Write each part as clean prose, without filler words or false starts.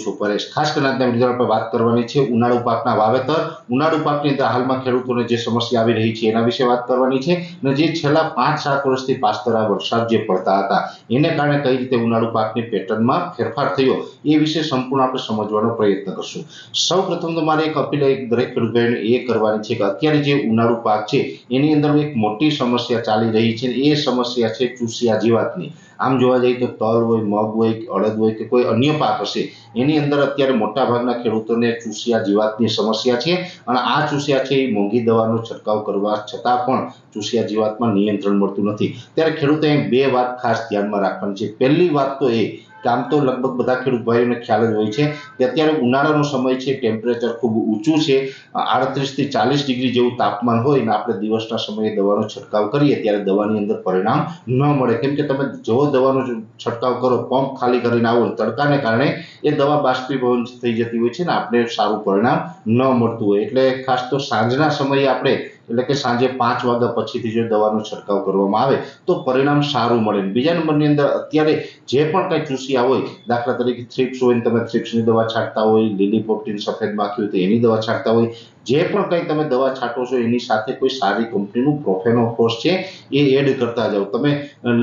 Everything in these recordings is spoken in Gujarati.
છું પરેશ। ખાસ કરીને આજના વિડીયોમાં આપણે વાત કરવાની છે ઉનાળુ પાકના વાવેતર, ઉનાળુ પાકની અંદર હાલમાં ખેડૂતોને જે સમસ્યા આવી રહી છે એના વિશે વાત કરવાની છે અને જે છેલ્લા 5-7 વર્ષથી પાછતરા વરસાદ જે પડતા હતા એને કારણે કઈ રીતે ઉનાળુ પાકની પેટર્નમાં ફેરફાર થયો એ વિશે સંપૂર્ણ આપણે સમજવાનો પ્રયત્ન કરશું। સૌપ્રથમ તો મારે એક અપીલ દરેક ખેડૂત ભાઈને એ કરવાની છે કે અત્યારે જે ઉનાળુ પાક છે એની અંદર એક મોટી સમસ્યા ચાલી રહી છે, એ સમસ્યા છે ચૂસિયા જીવાતની। આમ જોવા જઈએ તો તલ હોય, મગ હોય, અડદ હોય કે કોઈ અન્ય પાક હશે એની અંદર અત્યારે મોટાભાગના ખેડૂતોને ચૂસિયા જીવાતની સમસ્યા છે અને આ ચૂસિયા છે એ મોંઘી દવાનો છંટકાવ કરવા છતાં પણ ચૂસિયા જીવાતમાં નિયંત્રણ મળતું નથી। ત્યારે ખેડૂતોએ બે વાત ખાસ ધ્યાનમાં રાખવાની છે। પહેલી વાત તો એ કે આમ તો લગભગ બધા ખેડૂત ભાઈઓને ખ્યાલ જ હોય છે કે અત્યારે ઉનાળાનો સમય છે, ટેમ્પરેચર ખૂબ ઊંચું છે, 38 થી 40 ડિગ્રી જેવું તાપમાન હોય ને આપણે દિવસના સમયે દવાનો છંટકાવ કરીએ ત્યારે દવાની અંદર પરિણામ ન મળે, કેમ કે તમે જો દવાનો છંટકાવ કરો, પંપ ખાલી કરીને આવો તડકાને કારણે એ દવા બાષ્પીભવન થઈ જતી હોય છે ને આપણે સારું પરિણામ ન મળતું હોય। એટલે ખાસ તો સાંજના સમયે આપણે એટલે કે સાંજે 5 વાગ્યા પછીથી જો દવાનો છંટકાવ કરવામાં આવે તો પરિણામ સારું મળે। બીજા નંબરની અંદર અત્યારે જે પણ કંઈ ચૂસિયા હોય, દાખલા તરીકે થ્રિપ્સ હોય તમે થ્રિપ્સની દવા છાંટતા હોય, લીલી પોપટી સફેદ માખી હોય તો એની દવા છાંટતા હોય, જે પણ કંઈ તમે દવા છાંટો છો એની સાથે કોઈ સારી કંપનીનું પ્રોફેનોફોસ છે એ એડ કરતા જાઓ। તમે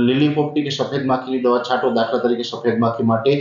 લીલી પોપટી કે સફેદ માખીની દવા છાંટો, દાખલા તરીકે સફેદ માખી માટે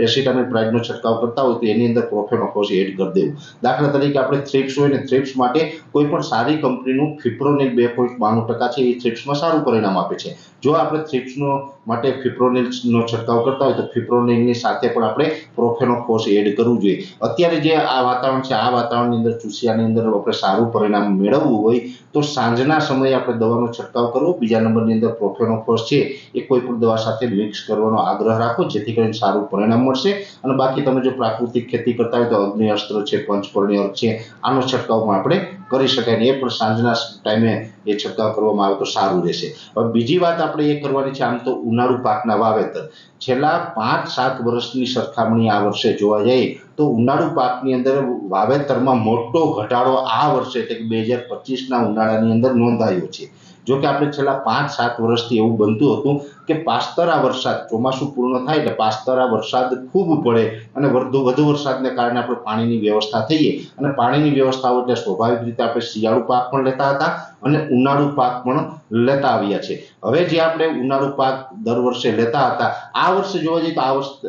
એસિટામિપ્રાઇડનો છંટકાવ કરતા હોય તો એની અંદર પ્રોફેનોફોસ એડ કરી દેવું। દાખલા તરીકે આપણે થ્રિપ્સ હોય ને થ્રિપ્સ માટે કોઈ પણ સારી કંપનીનું ફિપ્રોનિલ 2.92% છે, એ થ્રિપ્સમાં સારું પરિણામ આપે છે। જો આપણે થ્રિપ્સનો માટે ફિપ્રોનિલનો છંટકાવ કરતા હોય તો ફિપ્રોનિલની સાથે પણ આપણે પ્રોફેનોફોસ એડ કરવું જોઈએ। અત્યારે જે આ વાતાવરણ છે આ વાતાવરણની અંદર ચૂસિયાની અંદર આપણે સારું પરિણામ મેળવવું હોય તો સાંજના સમયે આપણે દવાનો છંટકાવ કરવો। બીજા નંબરની અંદર પ્રોફેનોફોસ છે એ કોઈ પણ દવા સાથે મિક્સ કરવાનો આગ્રહ રાખો જેથી કરીને સારું પરિણામ મળશે। અને બાકી તમે જો પ્રાકૃતિક ખેતી કરતા હોય તો અગ્નિ અસ્ત્ર છે, પંચપર્ણી અર્ક છે, આનો છંટકાવ પણ આપણે કરી શકાય ને એ પણ સાંજના ટાઈમે એ છંટકાવ કરવામાં આવે તો સારું રહેશે। હવે બીજી વાત આપણે એ કરવાની છે, આમ તો ઉનાળુ પાકના વાવેતર છેલ્લા 5-7 વર્ષની સરખામણી આ વર્ષે જોવા જઈએ તો ઉનાળુ પાકની અંદર વાવેતરમાં મોટો ઘટાડો આ વર્ષે એટલે કે 2025ના ઉનાળાની અંદર નોંધાયો છે। જો કે આપણે છેલ્લા 5-7 વર્ષથી એવું બનતું હતું કે પાછતરા વરસાદ, ચોમાસું પૂર્ણ થાય એટલે પાછતરા વરસાદ ખૂબ પડે અને વધુ વરસાદને કારણે આપણે પાણીની વ્યવસ્થા થઈએ અને પાણીની વ્યવસ્થા હોય એટલે સ્વાભાવિક રીતે આપણે શિયાળુ પાક પણ લેતા હતા અને ઉનાળુ પાક પણ લેતા આવ્યા છે। હવે જે આપણે ઉનાળુ પાક દર વર્ષે લેતા હતા આ વર્ષે જોવા જઈએ તો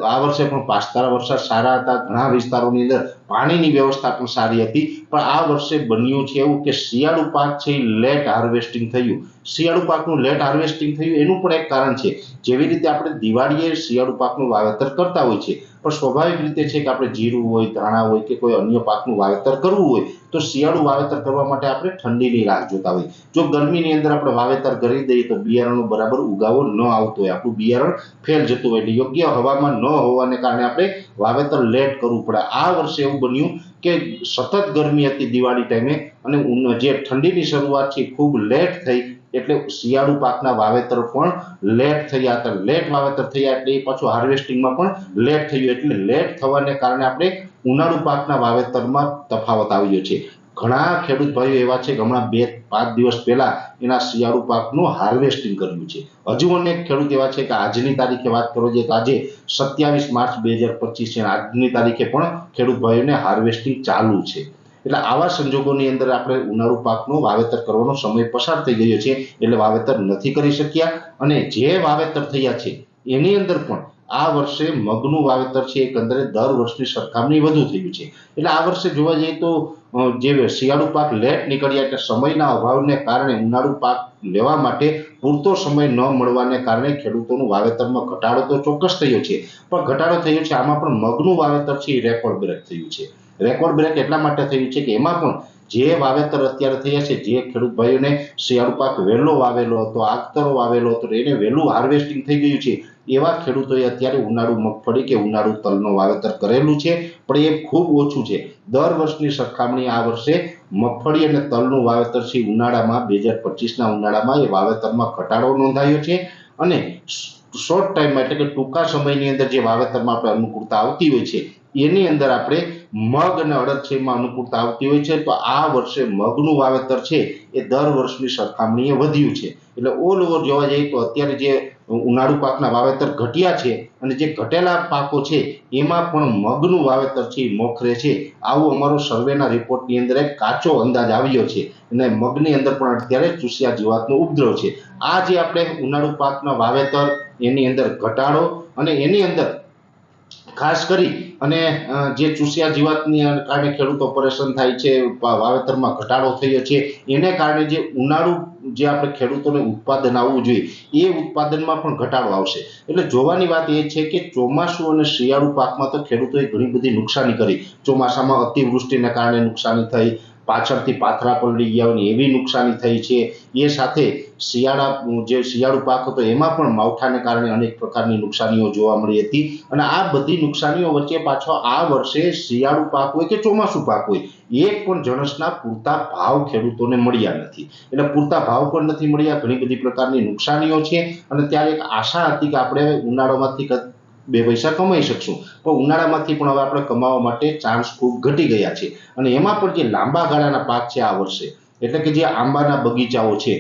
આ વર્ષે પણ પાછતરા વરસાદ સારા હતા, ઘણા વિસ્તારોની અંદર પાણીની વ્યવસ્થા પણ સારી હતી, પણ આ વર્ષે બન્યું છે એવું કે શિયાળુ પાક છે એ લેટ હાર્વેસ્ટિંગ થયું। શિયાળુ પાકનું લેટ હાર્વેસ્ટિંગ થયું એનું પણ એક કારણ છે, જેવી રીતે આપણે દિવાળીએ શિયાળુ પાકનું વાવેતર કરતા હોય છે પણ સ્વાભાવિક રીતે છે કે આપણે જીરું હોય, ધાણા હોય કે કોઈ અન્ય પાકનું વાવેતર કરવું હોય તો શિયાળુ વાવેતર કરવા માટે આપણે ઠંડીની રાહ જોતા હોય। જો ગરમીની અંદર આપણે વાવેતર કરી દઈએ તો બિયારણનો બરાબર ઉગાવો ન આવતો હોય, આપણું બિયારણ ફેલ જતું હોય, એટલે યોગ્ય હવામાન ન હોવાને કારણે આપણે વાવેતર લેટ કરવું પડે। આ વર્ષે એવું બન્યું કે સતત ગરમી હતી દિવાળી ટાઈમે અને જે ઠંડીની શરૂઆત છે ખૂબ લેટ થઈ એટલે શિયાળુ પાકના વાવેતર પણ લેટ થયા હતા। લેટ વાવેતર થયા એટલે એ પાછું હાર્વેસ્ટિંગમાં પણ લેટ થયું, એટલે લેટ થવાને કારણે આપણે ઉનાળુ પાકના વાવેતરમાં તફાવત આવ્યો છે। ઘણા ખેડૂત ભાઈઓ એવા છે કે હમણાં 2-5 દિવસ પહેલા એના શિયાળુ પાકનું હાર્વેસ્ટિંગ કર્યું છે। હજુ અનેક ખેડૂત એવા છે કે આજની તારીખે વાત કરો જોઈએ તો આજે 27 માર્ચ 2025 છે, આજની તારીખે પણ ખેડૂત ભાઈઓને હાર્વેસ્ટિંગ ચાલુ છે। એટલે આવા સંજોગોની અંદર આપણે ઉનાળુ પાકનું વાવેતર કરવાનો સમય પસાર થઈ ગયો છે એટલે વાવેતર નથી કરી શક્યા અને જે વાવેતર થયા છે એની અંદર પણ આ વર્ષે મગનું વાવેતર છે એકંદરે દર વર્ષની સરખામણી વધુ થયું છે। એટલે આ વર્ષે જોવા જઈએ તો જે શિયાળુ પાક લેટ નીકળ્યા એટલે સમયના અભાવને કારણે ઉનાળુ પાક લેવા માટે પૂરતો સમય ન મળવાને કારણે ખેડૂતોનું વાવેતરમાં ઘટાડો તો ચોક્કસ થયો છે, પણ ઘટાડો થયો છે આમાં પણ મગનું વાવેતર છે એ રેકોર્ડ બ્રેક થયું છે। રેકોર્ડ બ્રેક એટલા માટે થયું છે કે એમાં પણ જે વાવેતર અત્યારે થયા છે, જે ખેડૂત ભાઈઓને શિયાળુ પાક વહેલો વાવેલો હતો, આગતરો વાવેલો હતો, એને વહેલું હાર્વેસ્ટિંગ થઈ ગયું છે એવા ખેડૂતોએ અત્યારે ઉનાળુ મગફળી કે ઉનાળુ તલનું વાવેતર કરેલું છે, પણ એ ખૂબ ઓછું છે। દર વર્ષની સરખામણી આ વર્ષે મગફળી અને તલનું વાવેતર છે ઉનાળામાં 2025ના ઉનાળામાં એ વાવેતરમાં ઘટાડો નોંધાયો છે અને શોર્ટ ટાઈમમાં એટલે કે ટૂંકા સમયની અંદર જે વાવેતરમાં આપણે અનુકૂળતા આવતી હોય છે એની અંદર આપણે મગ અને અડદ છે એમાં અનુકૂળતા આવતી હોય છે, તો આ વર્ષે મગનું વાવેતર છે એ દર વર્ષની સરખામણીએ વધ્યું છે। એટલે ઓલ ઓવર જોવા જઈએ તો અત્યારે જે ઉનાળુ પાકના વાવેતર ઘટ્યા છે અને જે ઘટેલા પાકો છે એમાં પણ મગનું વાવેતર છે એ મોખરે છે. આવો અમારો સર્વેના રિપોર્ટની અંદર એક કાચો અંદાજ આવ્યો છે અને મગની અંદર પણ અત્યારે ચૂસિયા જીવાતનો ઉપદ્રવ છે. આ જે આપણે ઉનાળુ પાકના વાવેતર એની અંદર ઘટાડો અને એની અંદર ખાસ કરી અને જે ચૂસિયા જીવાતની કારણે ખેડૂતો પરેશાન થાય છે, વાવેતરમાં ઘટાડો થયો છે, એને કારણે જે ઉનાળુ જે આપણે ખેડૂતોને ઉત્પાદન આવવું જોઈએ એ ઉત્પાદનમાં પણ ઘટાડો આવશે. એટલે જોવાની વાત એ છે કે ચોમાસું અને શિયાળુ પાકમાં તો ખેડૂતોએ ઘણી બધી નુકસાની કરી. ચોમાસામાં અતિવૃષ્ટિને કારણે નુકસાની થઈ, પાછળથી પાથરા પલળી ગયા હોય એવી નુકસાની થઈ છે. એ સાથે શિયાળુ પાક હતો એમાં પણ માવઠાને કારણે અનેક પ્રકારની નુકસાનીઓ જોવા મળી હતી. અને આ બધી નુકસાનીઓ વચ્ચે પાછો આ વર્ષે શિયાળુ પાક હોય કે ચોમાસુ પાક હોય એક પણ જણસના પૂરતા ભાવ ખેડૂતોને મળ્યા નથી. એટલે પૂરતા ભાવ પણ નથી મળ્યા, ઘણી બધી પ્રકારની નુકસાનીઓ છે. અને ત્યારે એક આશા હતી કે આપણે ઉનાળામાંથી બે પૈસા કમાઈ શકશું, પણ ઉનાળામાંથી પણ હવે આપણે કમાવા માટે ચાન્સ ખૂબ ઘટી ગયા છે. અને એમાં પણ જે લાંબા ગાળાના પાક છે આ વર્ષે, એટલે કે જે આંબાના બગીચાઓ છે,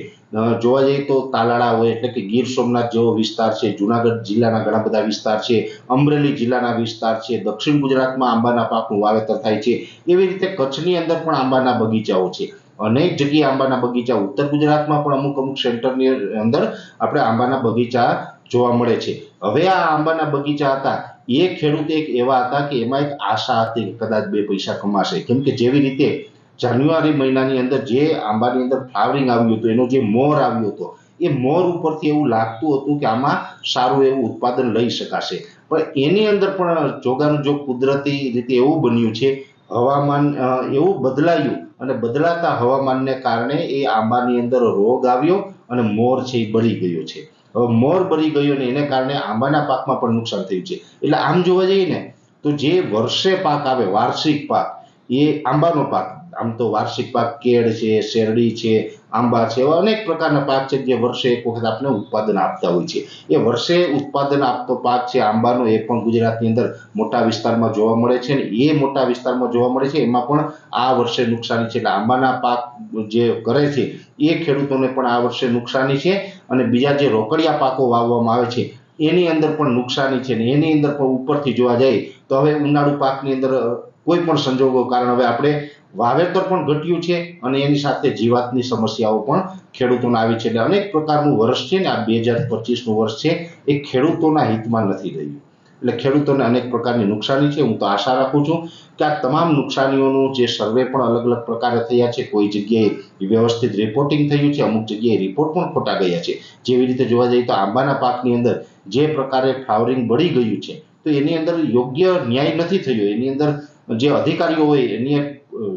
જોવા જઈએ તો તાલાળા હોય એટલે કે ગીર સોમનાથ જેવો વિસ્તાર છે, જુનાગઢ જિલ્લાના ઘણા બધા વિસ્તાર છે, અમરેલી જિલ્લાના વિસ્તાર છે, દક્ષિણ ગુજરાતમાં આંબાના પાકનું વાવેતર થાય છે. એવી રીતે કચ્છની અંદર પણ આંબાના બગીચાઓ છે. અનેક જગ્યાએ આંબાના બગીચા, ઉત્તર ગુજરાતમાં પણ અમુક સેન્ટરની અંદર આપણે આંબાના બગીચા જોવા મળે છે. હવે આ આંબાના બગીચા હતા એ ખેડૂત એક એવા હતા કે એમાં એક આશા હતી કે કદાચ બે પૈસા કમાશે. કેમ કે જેવી રીતે જાન્યુઆરી મહિનાની અંદર જે આંબાની અંદર ફ્લાવરિંગ આવ્યું હતું, એનો જે મોર આવ્યો હતો, એ મોર ઉપરથી એવું લાગતું હતું કે આમાં સારું એવું ઉત્પાદન લઈ શકાશે. પણ એની અંદર પણ જોગાનું જો કુદરતી રીતે એવું બન્યું છે, હવામાન એવું બદલાયું અને બદલાતા હવામાનને કારણે એ આંબાની અંદર રોગ આવ્યો અને મોર છે એ બળી ગયો છે. હવે મોર બળી ગયો ને એને કારણે આંબાના પાકમાં પણ નુકસાન થયું છે. એટલે આમ જોવા જઈએ ને તો જે વર્ષે પાક આવે, વાર્ષિક પાક, એ આંબાનો પાક. આમ તો વાર્ષિક પાક કેળ છે, શેરડી છે, આંબા છે, એવા અનેક પ્રકારના પાક છે જે વર્ષે એક વખત આપણે ઉત્પાદન આપતા હોય છે. એ વર્ષે ઉત્પાદન આપતો પાક છે આંબાનો, એ પણ ગુજરાતની અંદર મોટા વિસ્તારમાં જોવા મળે છે. ને એ મોટા વિસ્તારમાં જોવા મળે છે એમાં પણ આ વર્ષે નુકસાની છે. એટલે આંબાના પાક જે કરે છે એ ખેડૂતોને પણ આ વર્ષે નુકસાની છે. અને બીજા જે રોકડિયા પાકો વાવવામાં આવે છે એની અંદર પણ નુકસાની છે. ને એની અંદર પણ ઉપરથી જોવા જાય તો હવે ઉનાળુ પાકની અંદર કોઈ પણ સંજોગો કારણ હવે આપણે વાવેતર પણ ઘટ્યું છે અને એની સાથે જીવાતની સમસ્યાઓ પણ ખેડૂતોને આવી છે. એટલે અનેક પ્રકારનું વર્ષ છે ને આ 2025નું વર્ષ છે એ ખેડૂતોના હિતમાં નથી રહ્યું. એટલે ખેડૂતોને અનેક પ્રકારની નુકસાની છે. હું તો આશા રાખું છું કે આ તમામ નુકસાનીઓનું જે સર્વે પણ અલગ અલગ પ્રકારે થયા છે, કોઈ જગ્યાએ વ્યવસ્થિત રિપોર્ટિંગ થયું છે, અમુક જગ્યાએ રિપોર્ટ પણ ખોટા ગયા છે. જેવી રીતે જોવા જઈએ તો આંબાના પાકની અંદર જે પ્રકારે ફ્લાવરિંગ બળી ગયું છે તો એની અંદર યોગ્ય ન્યાય નથી થયો. એની અંદર જે અધિકારીઓ હોય એની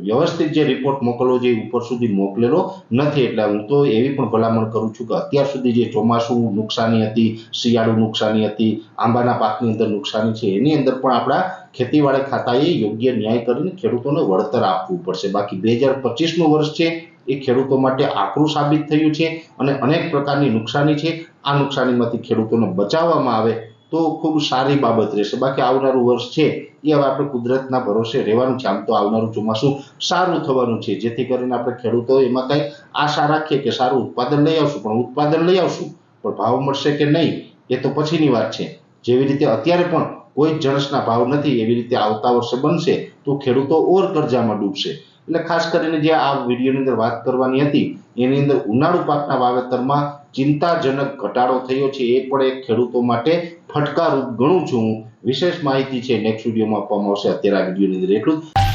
વ્યવસ્થિત જે રિપોર્ટ મોકલવો જોઈએ ઉપર સુધી મોકલેલો નથી. એટલે હું તો એવી પણ ભલામણ કરું છું કે અત્યાર સુધી જે ચોમાસું નુકસાની હતી, શિયાળુ નુકસાની હતી, આંબાના પાકની અંદર નુકસાની છે, એની અંદર પણ આપણા ખેતીવાડી ખાતાએ યોગ્ય ન્યાય કરીને ખેડૂતોને વળતર આપવું પડશે. બાકી 2025નું વર્ષ છે એ ખેડૂતો માટે આકરું સાબિત થયું છે અને અનેક પ્રકારની નુકસાની છે. આ નુકસાનીમાંથી ખેડૂતોને બચાવવામાં આવે તો ખૂબ સારી બાબત રહેશે. બાકી આવનારું વર્ષ છે એ હવે આપણે કુદરતના ભરોસે રહેવાનું છે. આમ તો આવનારું ચોમાસું સારું થવાનું છે, જેથી કરીને આપણે ખેડૂતો એમાં કંઈ આશા રાખીએ કે સારું ઉત્પાદન લઈ આવશું. પણ ઉત્પાદન લઈ આવશું પણ ભાવ મળશે કે નહીં એ તો પછીની વાત છે. જેવી રીતે અત્યારે પણ કોઈ જણસના ભાવ નથી, એવી રીતે આવતા વર્ષે બનશે તો ખેડૂતો ઓર કરજામાં ડૂબશે. એટલે ખાસ કરીને જે આ વિડીયોની અંદર વાત કરવાની હતી એની અંદર ઉનાળુ પાકના વાવેતરમાં ચિંતાજનક ઘટાડો થયો છે એ પણ એક ખેડૂતો માટે ફટકારૂપ ગણું છું. વિશેષ માહિતી છે નેક્સ્ટ વિડીયોમાં આપવામાં આવશે. અત્યારે આ વિડીયોની અંદર એટલું જ.